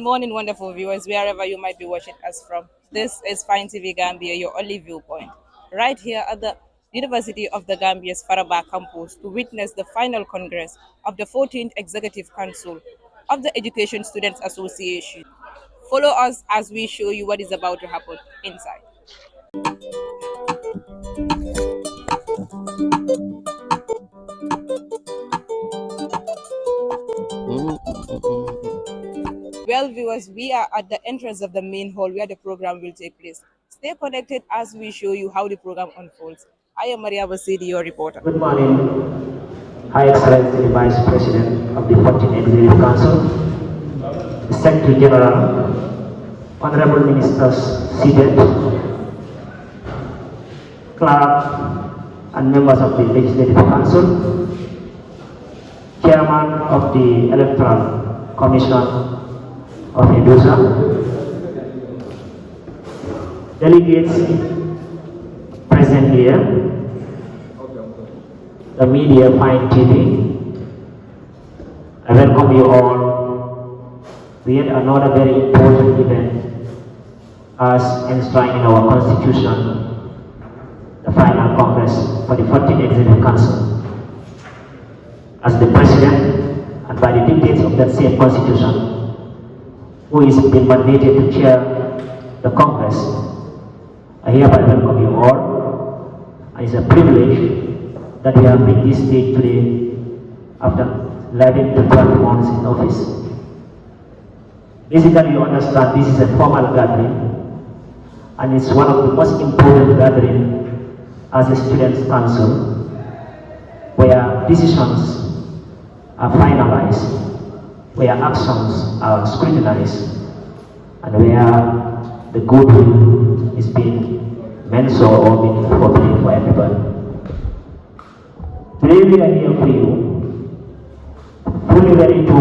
morning, wonderful viewers, wherever you might be watching us from. This is Fine TV Gambia, your only viewpoint. Right here at the University of the Gambia's Faraba campus to witness the final congress of the 14th Executive Council of the Education Students Association. Follow us as we show you what is about to happen inside. Well, viewers, we are at the entrance of the main hall where the program will take place. Stay connected as we show you how the program unfolds. I am Maria Basidi, your reporter. Good morning, High Excellency the Vice President of the 14th Executive Council, the Secretary General, Honorable Ministers seated, clerk and members of the Legislative Council, Chairman of the Electoral Commission of EDUSA, delegates present here, the media Fine TV. I welcome you all to yet another very important event as enshrined in our Constitution, the final Congress for the 14th Executive Council. As the President, and by the dictates of that same Constitution, who is been mandated to chair the Congress, I hereby welcome you all, and it's a privilege that we have been this stage today after 11 to 12 months in office. Basically, you understand this is a formal gathering, and it's one of the most important gatherings as a students' council, where decisions are finalized, where actions are scrutinized, and where the goodwill is being mentioned or being forthcoming for everybody. Today we are here for you, fully ready to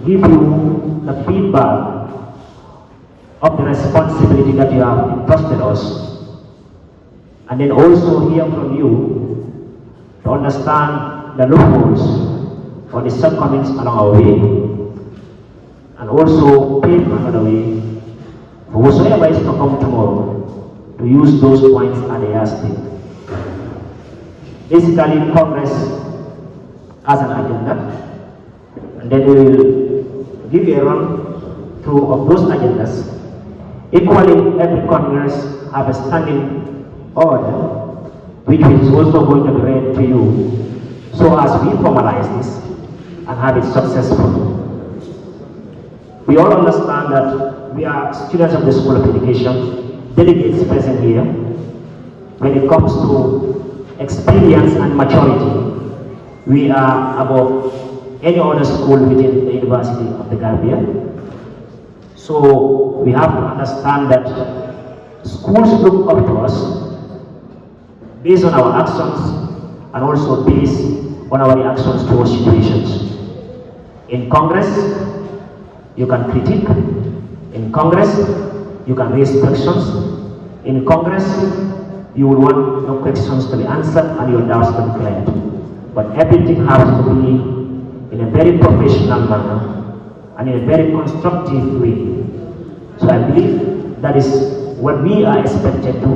give you the feedback of the responsibility that you have entrusted us, and then also hear from you to understand the loopholes or the shortcomings along our way, and also pave another way for whosoever is to come tomorrow to use those points at the yardstick. Basically, Congress has an agenda, and then we will give you a run through of those agendas. Equally, every Congress have a standing order, which is also going to be read to you, so as we formalize this and have it successful. We all understand that we are students of the School of Education, delegates present here. When it comes to experience and maturity, we are above any other school within the University of the Gambia. So we have to understand that schools look up to us based on our actions and also based on our reactions to situations. In Congress, you can critique. In Congress, you can raise questions. In Congress, you will want your questions to be answered and your doubts to be cleared. But everything has to be in a very professional manner and in a very constructive way. So I believe that is what we are expected to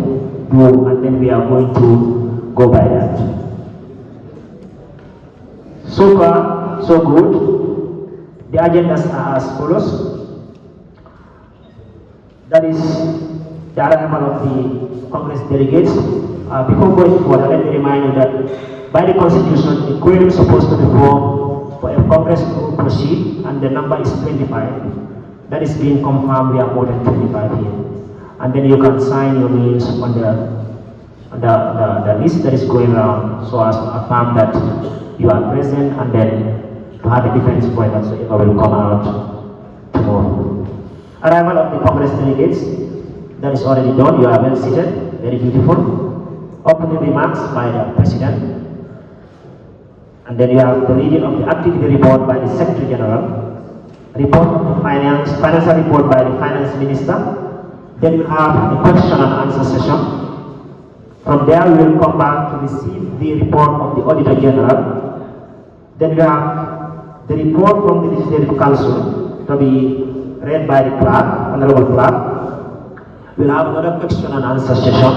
do, and then we are going to go by that. So far, so good. The agendas are as follows. That is the arrival of the Congress delegates. Before going further, let me remind you that by the Constitution, the quorum is supposed to be formed for a Congress to proceed, and the number is 25. That is being confirmed. We are more than 25 here. And then you can sign your names on the list that is going around, so as to affirm that you are present, and then to have a defense point that so will come out tomorrow. Arrival of the Congress delegates, that is already done. You are well seated, very beautiful. Opening remarks by the President, and then you have the reading of the activity report by the Secretary General, report of the financial report by the Finance Minister. Then you have the question and answer session. From there, we will come back to receive the report of the Auditor General. Then we have the report from the Legislative Council to be read by the clerk, honorable clerk. We'll have another question and answer session.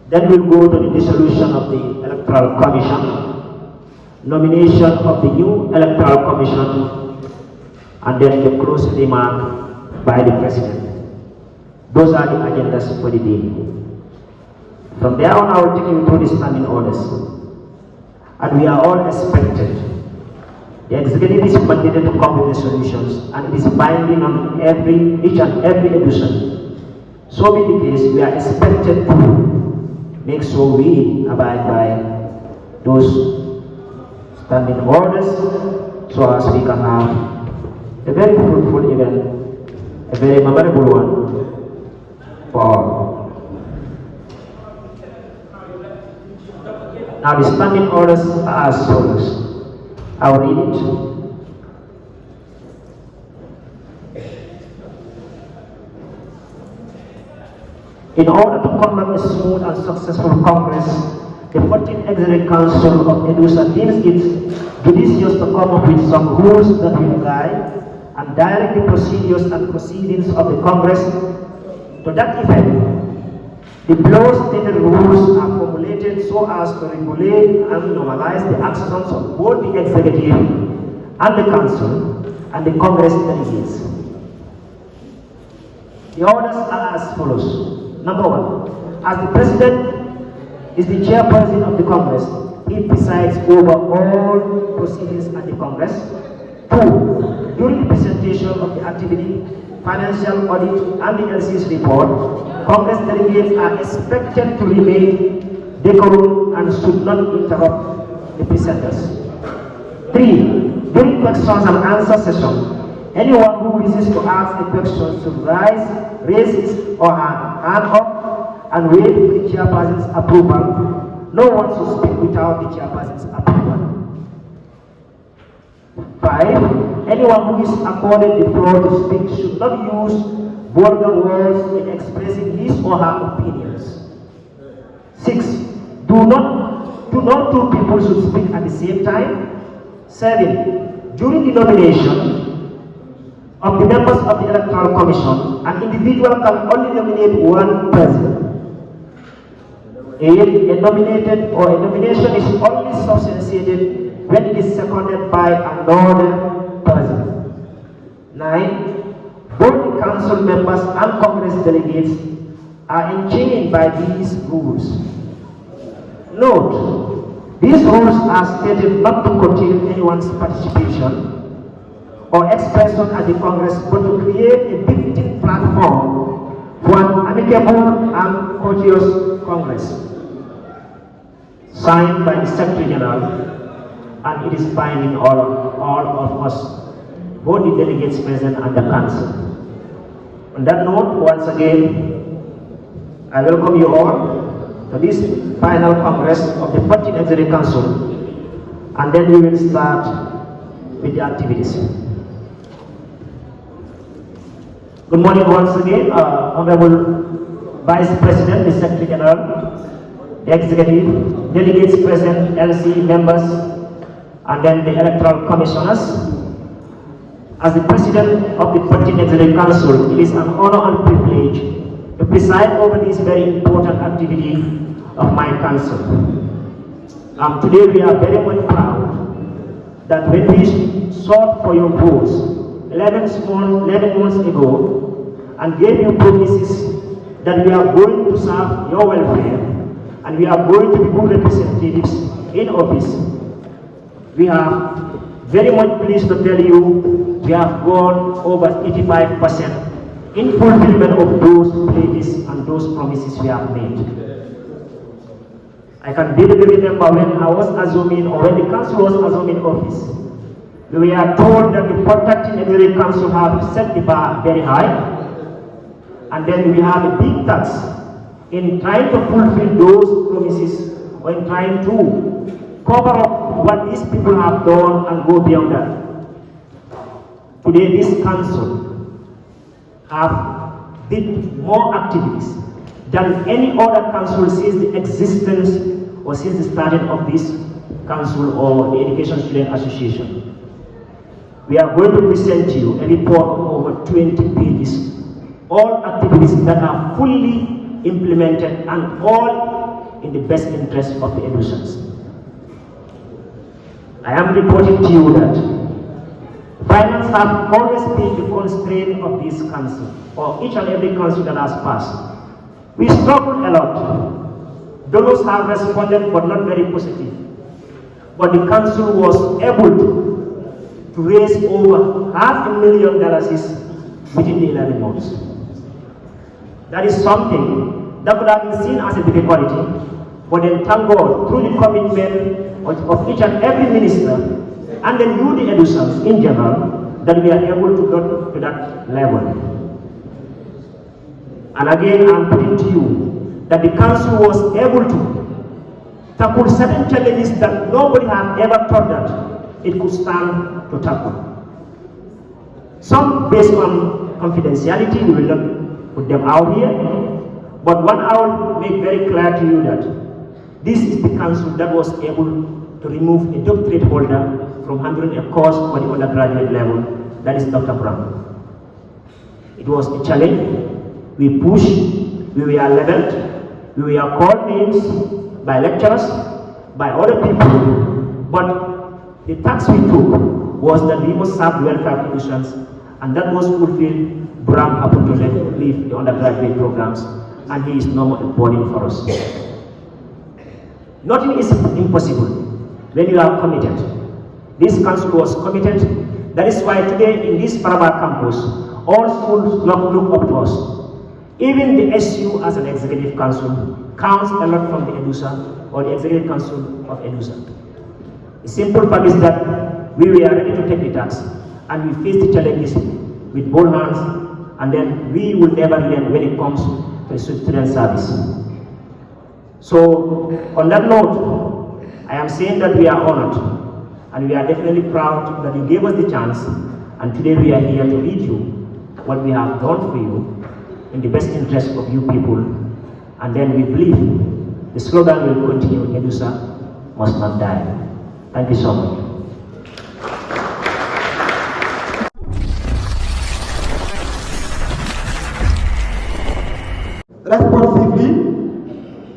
Then we'll go to the dissolution of the Electoral Commission, nomination of the new Electoral Commission, and then the closing remark by the President. Those are the agendas for the day. From there on, I will take you through the standing orders. And we are all expected. The executive is mandated to come with the solutions, and it is binding on each and every EDUSA. So be the case, we are expected to make sure we abide by those standing orders so as we can have a very fruitful event, a very memorable one for all. Now the standing orders are as follows. I will read it. In order to conduct a smooth and successful Congress, the 14th Executive Council of EDUSA deems it judicious to come up with some rules that will guide and direct the procedures and proceedings of the Congress. To that effect, the below stated rules are formulated so as to regulate and normalize the actions of both the executive and the council and the Congress delegates. The orders are as follows. Number one, as the President is the chairperson of the Congress, he presides over all proceedings at the Congress. Two, during the presentation of the activity, financial audit, and the LC's report, Congress delegates are expected to remain decorum and should not interrupt the presenters. Three, during questions and answer session, anyone who wishes to ask a question should raise his or her hand up and wait for the chairperson's approval. No one should speak without the chairperson's approval. 5. Anyone who is accorded the floor to speak should not use vulgar words in expressing his or her opinions. 6. Not two people should speak at the same time. 7. During the nomination of the members of the Electoral Commission, an individual can only nominate one person. 8. A nomination is only substantiated when it is seconded by another person. 9. Both the council members and Congress delegates are enchained by these rules. Note, these rules are stated not to curtail anyone's participation or expression at the Congress, but to create a befitting platform for an amicable and courteous Congress. Signed by the Secretary General, and it is binding all of us, both the delegates present and the council. On that note, once again, I welcome you all to this final Congress of the 14th Executive Council, and then we will start with the activities. Good morning once again, Honorable Vice President, the Secretary General, the Executive, delegates present, LC members, and then the Electoral Commissioners. As the President of the 14th Executive Council, it is an honor and privilege to preside over this very important activity of my council. Today we are very much proud that when we sought for your votes 11 months ago and gave you promises that we are going to serve your welfare and we are going to be good representatives in office, we are very much pleased to tell you we have gone over 85% in fulfillment of those pledges and those promises we have made. I can vividly remember when I was assuming, or when the council was assuming office, we were told that the 14th Executive Council have set the bar very high, and then we have a big task in trying to fulfill those promises, or in trying to cover up what these people have done and go beyond that. Today, this council have did more activities than any other council since the existence or since the starting of this council or the Education Student Association. we are going to present to you a report of over 20 pages, all activities that are fully implemented and all in the best interest of the EDUSAs. I am reporting to you that finance have always been the constraint of this council, or each and every council that has passed. We struggled a lot. Donors have responded, but not very positive. But the council was able to raise over $500,000 within the 11 months. That is something that would have been seen as a difficulty, but then thank God, through the commitment of each and every minister, and then you, the EDUSAs in general, that we are able to go to that level. And again, I'm putting to you that the council was able to tackle certain challenges that nobody had ever thought that it could stand to tackle. Some based on confidentiality, we will not put them out here, but one I will make very clear to you that this is the council that was able to remove a doctorate holder from handling a course for the undergraduate level, that is Dr. Brown. It was a challenge. We pushed, we were leveled, we were called names by lecturers, by other people, but the task we took was that we must serve welfare conditions, and that was fulfilled. Brown happened to leave the undergraduate programs, and he is no more a burden for us. Nothing is impossible when you are committed. This council was committed. That is why today in this Faraba campus, all schools look up to us. Even the SU as an executive council counts a lot from the EDUSA or the executive council of EDUSA. The simple fact is that we were ready to take the task, and we faced the challenges with both hands, and then we will never relent when it comes to student service. So on that note, I am saying that we are honored, and we are definitely proud that you gave us the chance, and today we are here to lead you what we have done for you in the best interest of you people, and then we believe the slogan will continue, EDUSA must not die. Thank you so much. Responsibly,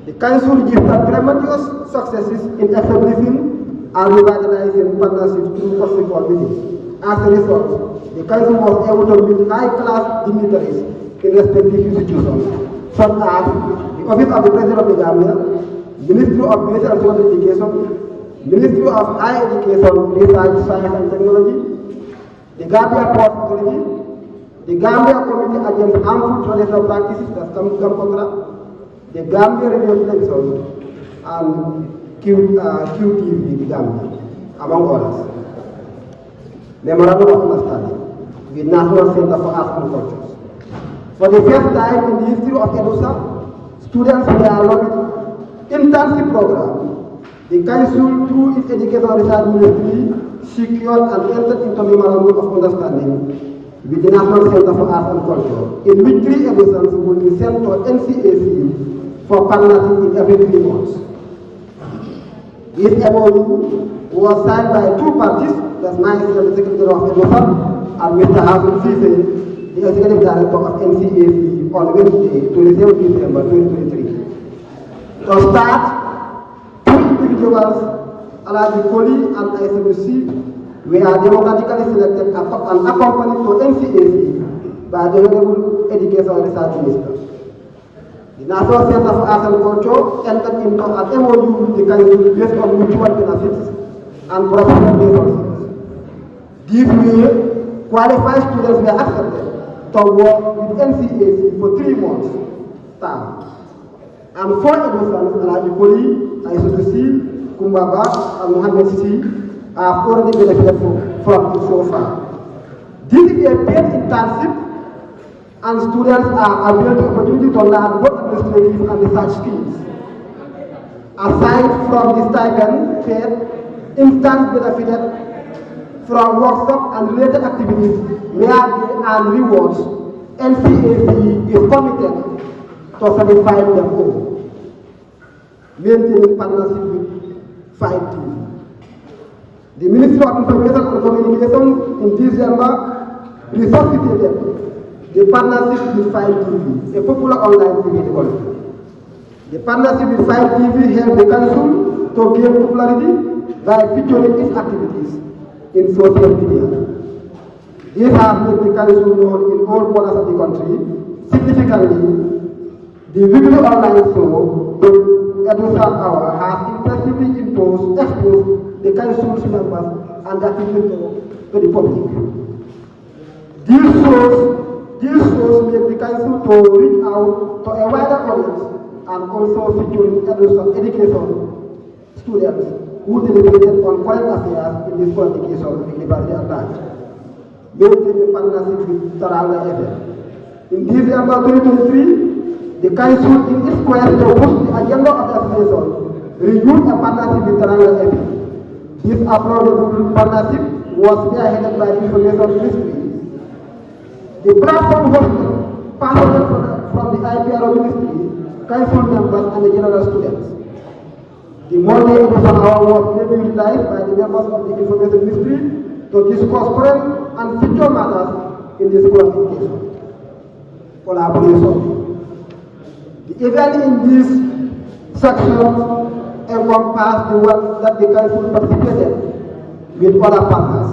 the Council registered tremendous successes in establishing and revitalizing partnerships through possible meetings. As a result, the Council was able to meet high-class dignitaries in respective institutions, such as the Office of the President of the Gambia, Ministry of Basic and Secondary Education, Ministry of Higher Education, Research, Science and Technology, the Gambia Port Authority, the Gambia Committee Against Harmful Traditional Practices, that's GAMPOTRA, the Gambia Radio Television, and QTV, the Gambia, among others. Memorandum of Understanding with National Center for Arts and Culture. For the first time in the history of EDUSA, students were allotted internship program. The Council, through its Education Research Ministry, secured and entered into a memorandum of understanding with the National Center for Arts and Culture, in which 3 EDUSAs will be sent to NCAC for partnership in every 3 months. This MOU was signed by 2 parties, that's myself, the Secretary of EDUSA, and Mr. Hasan Sise, the Executive Director of NCAC, on Wednesday, 27 December 2023. To start, 2 individuals, Alaji Koli and ICBC, were democratically selected and accompanied to NCAC by the Honorable Education and Research Minister. The National Center for Arts and Culture entered into an MOU with the Council based on mutual benefits and professional relationships. This way, qualified students were accepted to work with NCAC for 3 months term. And 4 EDUSAs, Alaji Koli, ICBC, Kumbaba, and Mohammed C, have already benefited from it so far. This is a paid internship, and students are availed the opportunity to learn both administrative and research skills. Aside from the stipend paid, interns benefited from workshops and related activities where they earn rewards. NCAC is committed to satisfying their goal, maintaining partnership with 5 teams. The Ministry of Information and Communication in December resuscitated the partnership with 5TV, a popular online TV network. The partnership with 5TV helped the council to gain popularity by featuring its activities in social media. This has made the council known in all corners of the country. Significantly, the weekly online show, the EDUSA Hour, has impressively exposed the council's members and activities to the public. These shows make the council to reach out to a wider audience and also featuring education students who deliberated on current affairs in this communication with liberty at large. Maintaining partnership with Taranga FM. In December 2023, the council, in its quest to push the agenda of the association, renewed a partnership with Taranga FM. This approval partnership was spearheaded by the Information Ministry. The platform hosted personnel from the IPRO Ministry, council members, and the general students. The Monday Education Hour was mainly utilized by the members of the Information Ministry to discuss current and future matters in the school of education. Collaboration. The event in this section encompassed the work that the council participated with other partners.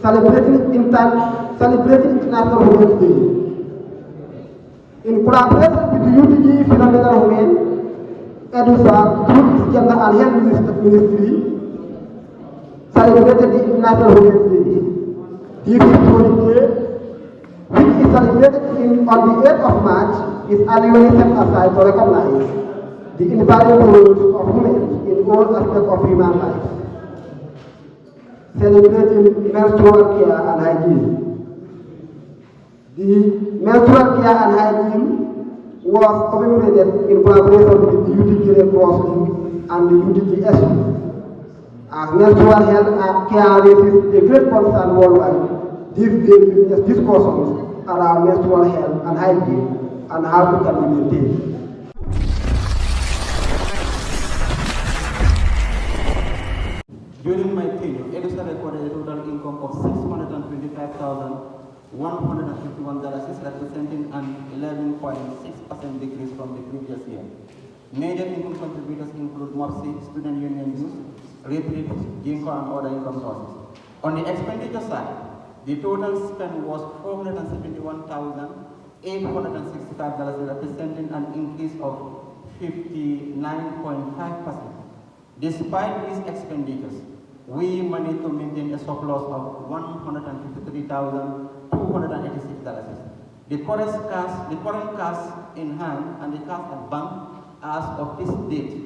Celebrating International Women's Day. In collaboration with the UTG Phenomenal Women, EDUSA, through its Gender and Health Ministry, celebrated the International Women's Day. This historic day, which is celebrated on the 8th of March, is annually set aside to recognize the invaluable roles of women in all aspects of human life. Celebrating menstrual care and hygiene. The menstrual care and hygiene was commemorated in collaboration with the UTG Red Cross League and the UTG SU. As menstrual health care raises a great concern worldwide, this day witness discussions around menstrual health and hygiene and how it can be maintained. During my tenure, EDUSA recorded a total income of $625,151, representing an 11.6% decrease from the previous year. Major income contributors include MOPSI, Student Union Dues, REPRIP, GINCO, and other income sources. On the expenditure side, the total spend was $471,865, representing an increase of 59.5%. Despite these expenditures, we managed to maintain a surplus of $153,286. The current cash in hand and the cash at bank as of this date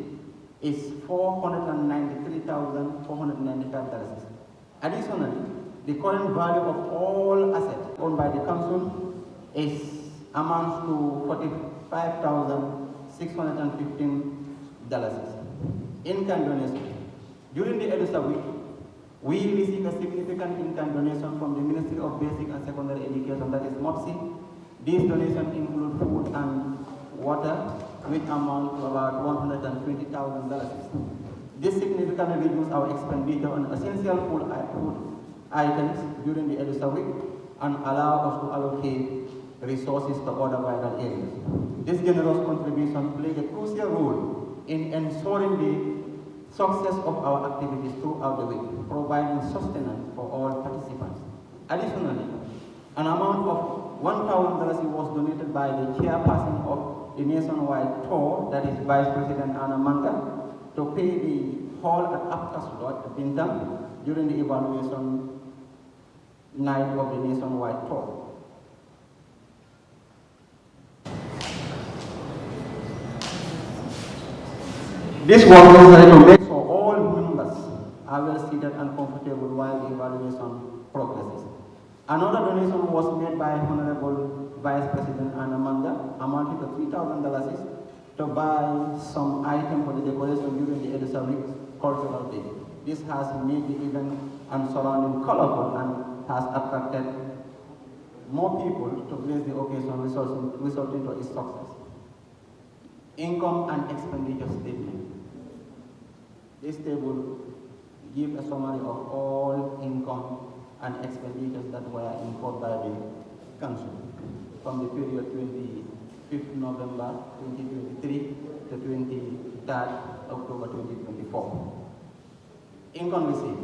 is $493,495. Additionally, the current value of all assets owned by the council amounts to $45,615. In-kind donation. During the EDUSA week, we received a significant in-kind donation from the Ministry of Basic and Secondary Education, that is MOPSI. These donations include food and water, which amount to about $120,000. This significantly reduced our expenditure on essential food items during the EDUSA week and allowed us to allocate resources to other vital areas. This generous contribution played a crucial role in ensuring the success of our activities throughout the week, providing sustenance for all participants. Additionally, an amount of $1,000 was donated by the chairperson of the nationwide tour, that is Vice President Anna Manga, to pay the hall at Aptas Lodge at Bintam during the evaluation night of the nationwide tour. This was necessary to make sure all members are well seated and comfortable while the evaluation progresses. Another donation was made by Honorable Vice President Anna Manga, amounting to $3,000 to buy some items for the decoration during the EDUSA Week Cultural Day. This has made the event and surrounding colorful and has attracted more people to grace the occasion, resulting to its success. Income and expenditure statement. This table gives a summary of all income and expenditures that were incurred by the Council from the period 25th November 2023 to 23rd October 2024. Income received.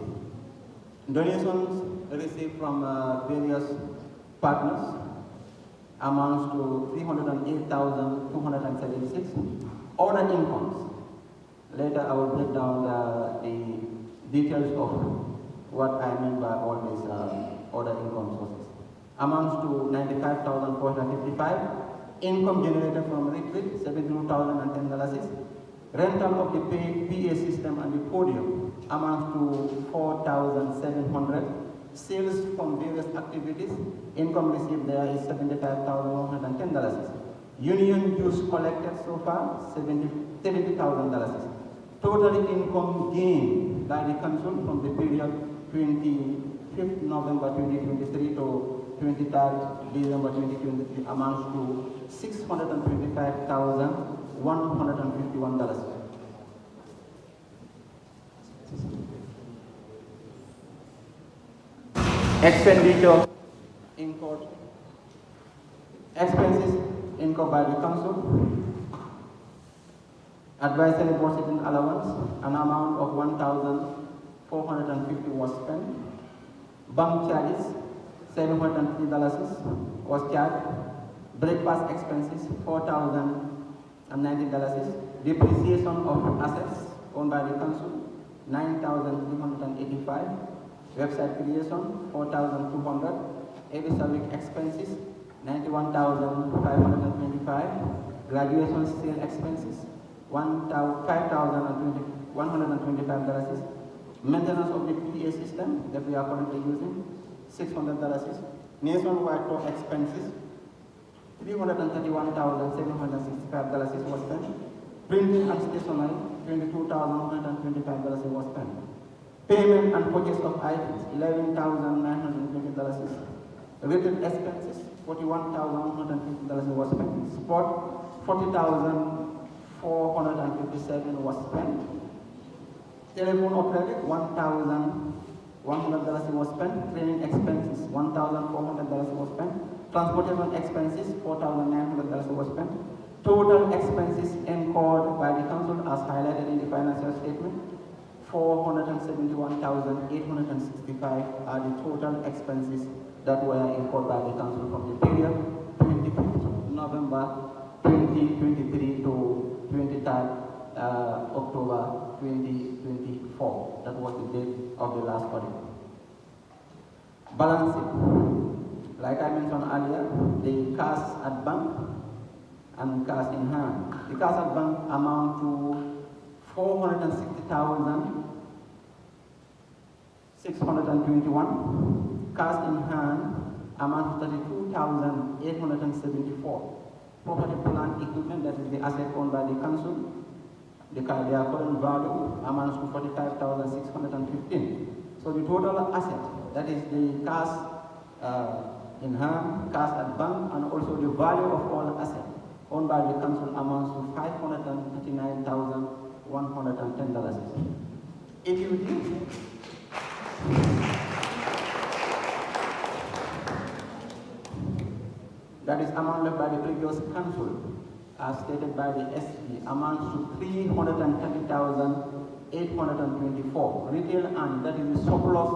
Donations received from various partners amounts to 308,276. Other incomes. Later I will break down the details of what I mean by all these other income sources. Amounts to 95,455. Income generated from retreat, $72,010. Rental of the PA system and the podium amounts to 4,700. Sales from various activities, income received there is $75,110. Union dues collected so far, $70,000. Total income gained by the Council from the period 25th November 2023 to 23rd December 2023 amounts to $625,151. Expenditure incurred. Expenses incurred by the Council. Advisory board sitting allowance, an amount of $1,450 was spent. Bank charges, $703 was charged. Breakfast expenses, $4,090. Depreciation of assets owned by the Council, $9,385. Website creation, $4,200. EDUSA week expenses, $91,525. Graduation sale expenses, $5,125. Maintenance of the PA system that we are currently using, $600. Nationwide tour expenses, $331,765 was spent. Printing and stationery, $22,125 was spent. Payment and purchase of items, $11,920. Retail expenses, $41,150 was spent. Sport, $40,457 was spent. Telephone operated, $1,100 was spent. Training expenses, $1,400 was spent. Transportation expenses, $4,900 was spent. Total expenses incurred by the Council as highlighted in the financial statement, $471,865 are the total expenses that were incurred by the Council from the period 25th November 2023 to 23rd October 2024. That was the date of the last audit. Balance sheet. Like I mentioned earlier, the cash at bank and cash in hand. The cash at bank amount to 460,621. Cash in hand amount to 32,874. Property, plant, equipment, that is the asset owned by the Council. Their current value amounts to 45,615. So the total asset, that is the cash in hand, cash at bank, and also the value of all assets owned by the Council amounts to $539,110. Equity. That is amount left by the previous Council, as stated by the SB, amounts to $330,824. Retail and that is the surplus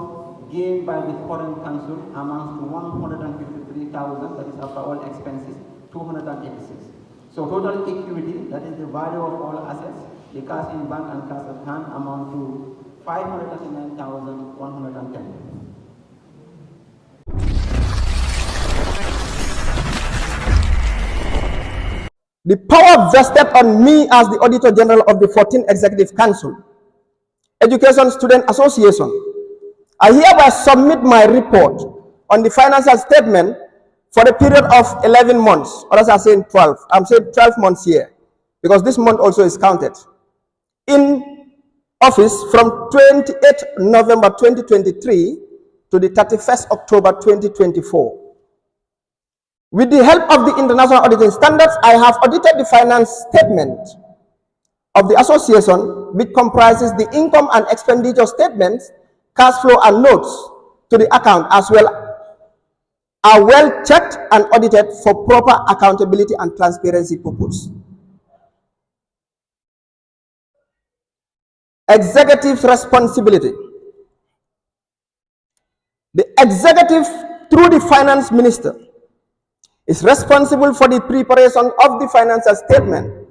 gained by the current Council amounts to $153,000, that is after all expenses, 286. So total equity, that is the value of all assets, the cash in bank and cash at hand amount to $539,110. The power vested on me as the Auditor General of the 14th Executive Council, Education Student Association, I hereby submit my report on the financial statement for the period of 11 months. Others are saying 12. I'm saying 12 months here, because this month also is counted. In office from 28th November 2023 to the 31st October 2024. With the help of the International Auditing Standards, I have audited the finance statement of the association, which comprises the income and expenditure statements, cash flow, and notes to the account as well, are well checked and audited for proper accountability and transparency purposes. Executive's responsibility. The executive, through the finance minister, is responsible for the preparation of the financial statement.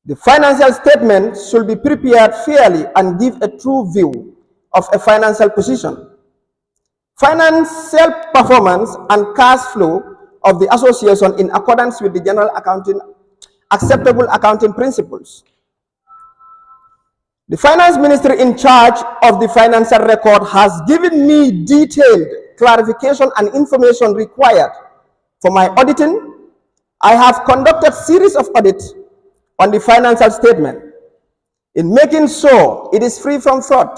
The financial statement should be prepared fairly and give a true view of a financial position, financial performance, and cash flow of the association in accordance with the general accounting acceptable accounting principles. The finance minister in charge of the financial record has given me detailed clarification and information required for my auditing. I have conducted a series of audits on the financial statement in making sure it is free from fraud,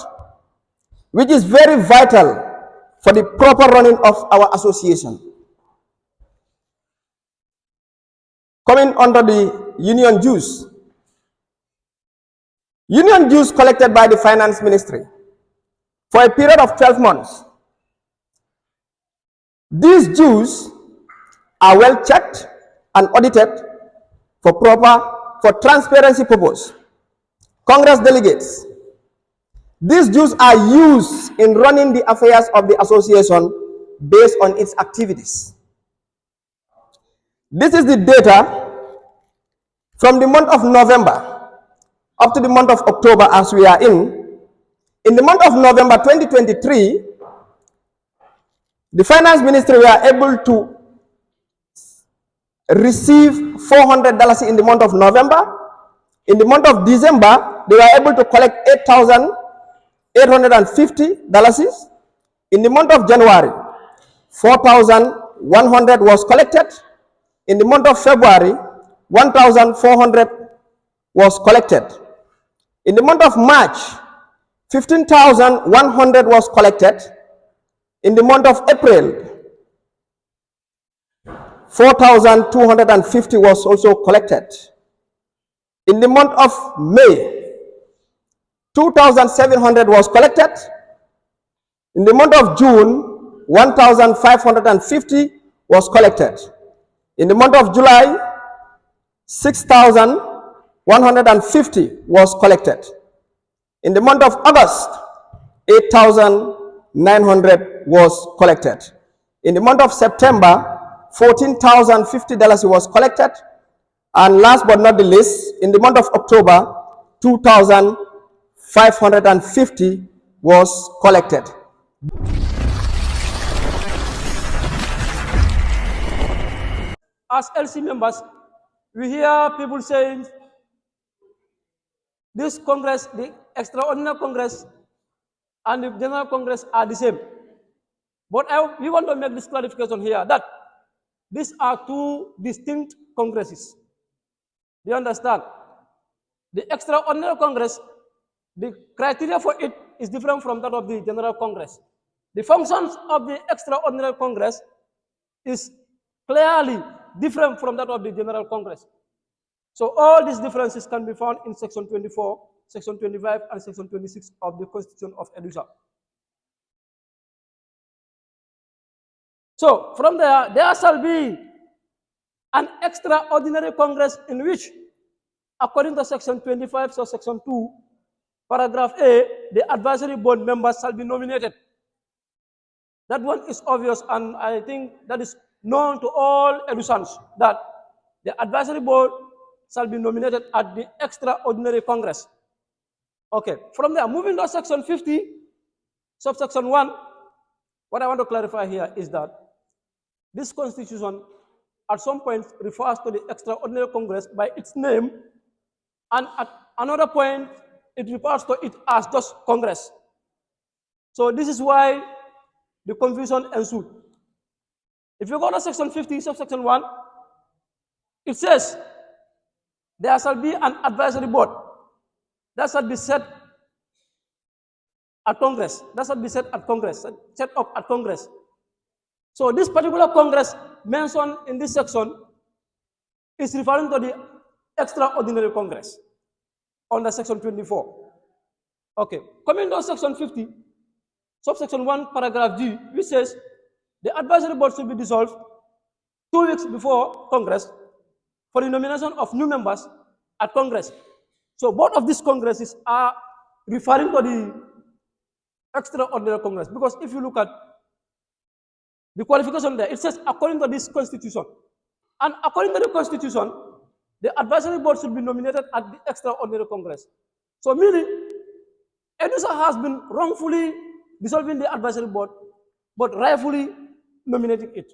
which is very vital for the proper running of our association. Coming under the union dues. Union dues collected by the finance ministry for a period of 12 months. These dues are well checked and audited for transparency purpose. Congress delegates. These dues are used in running the affairs of the association based on its activities. This is the data from the month of November up to the month of October as we are in. In the month of November 2023, the finance ministry were able to receive $400 in the month of November. In the month of December, they were able to collect $8,850. In the month of January, 4,100 was collected. In the month of February, 1,400 was collected. In the month of March, 15,100 was collected. In the month of April, 4,250 was also collected. In the month of May, 2,700 was collected. In the month of June, 1,550 was collected. In the month of July, 6,150 was collected. In the month of August, 8,900 was collected. In the month of September, $14,050 was collected. And last but not the least, in the month of October, 2,550 was collected. As LC members, we hear people saying this Congress, the extraordinary Congress, and the General Congress are the same. But we want to make this clarification here that these are two distinct Congresses. Do you understand? The Extraordinary Congress, the criteria for it is different from that of the General Congress. The functions of the Extraordinary Congress is clearly different from that of the General Congress. So all these differences can be found in Section 24, Section 25, and Section 26 of the Constitution of EDUSA. So from there shall be an extraordinary Congress in which, according to Section 25, so Section 2, Paragraph A, the advisory board members shall be nominated. That one is obvious, and I think that is known to all EDUSANs, that the advisory board shall be nominated at the extraordinary Congress. Okay, from there, moving to Section 50, subsection 1, what I want to clarify here is that this Constitution at some point refers to the Extraordinary Congress by its name, and at another point, it refers to it as just Congress. So this is why the confusion ensued. If you go to Section 50, subsection 1, it says there shall be an advisory board that shall be set at Congress. That shall be set at Congress, set up at Congress. So this particular Congress mentioned in this section is referring to the Extraordinary Congress. under section 24. Okay, coming to section 50, subsection 1, paragraph G, which says the advisory board should be dissolved 2 weeks before Congress for the nomination of new members at Congress. So both of these congresses are referring to the extraordinary Congress, because if you look at the qualification there, it says according to this constitution. And according to the constitution, the advisory board should be nominated at the extraordinary Congress. So meaning, EDUSA has been wrongfully dissolving the advisory board, but rightfully nominating it.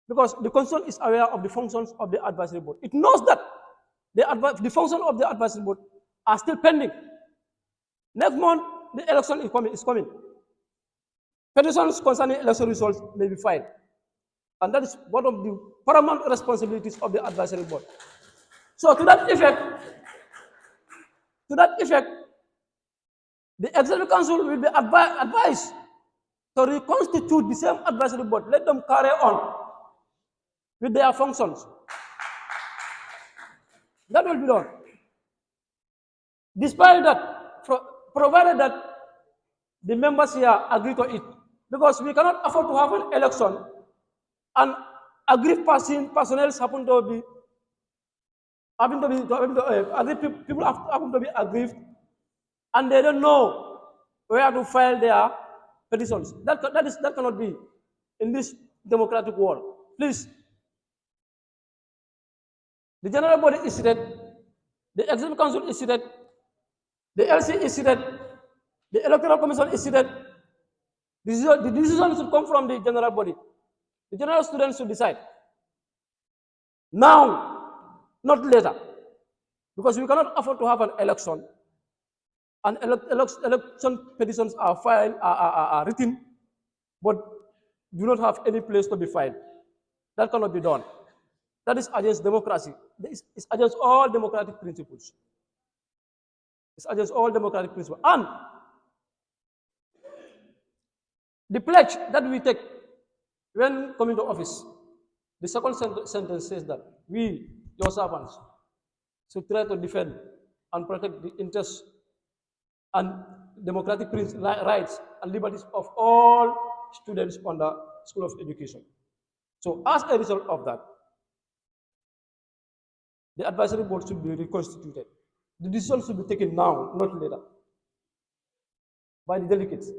Because the constitution is aware of the functions of the advisory board. It knows that the function of the advisory board are still pending. Next month, the election is coming. Petitions concerning election results may be filed. And that is one of the paramount responsibilities of the advisory board. So to that effect, the executive council will be advised to reconstitute the same advisory board. Let them carry on with their functions. That will be done. Despite that, provided that the members here agree to it, because we cannot afford to have an election and aggrieved personnel happen to be people happen to be aggrieved, and they don't know where to file their petitions. That cannot be in this democratic world. Please, the general body is seated, the executive council is seated, the LC is seated, the electoral commission is seated. The decision should come from the general body. The general students should decide now, not later, because we cannot afford to have an election, and election petitions are filed, are written, but do not have any place to be filed. That cannot be done. That is against democracy. It's against all democratic principles. It's against all democratic principles. And the pledge that we take when coming to office, the second sentence says that we, your servants, should try to defend and protect the interests and democratic rights and liberties of all students on the School of Education. So as a result of that, the advisory board should be reconstituted. The decision should be taken now, not later, by the delegates.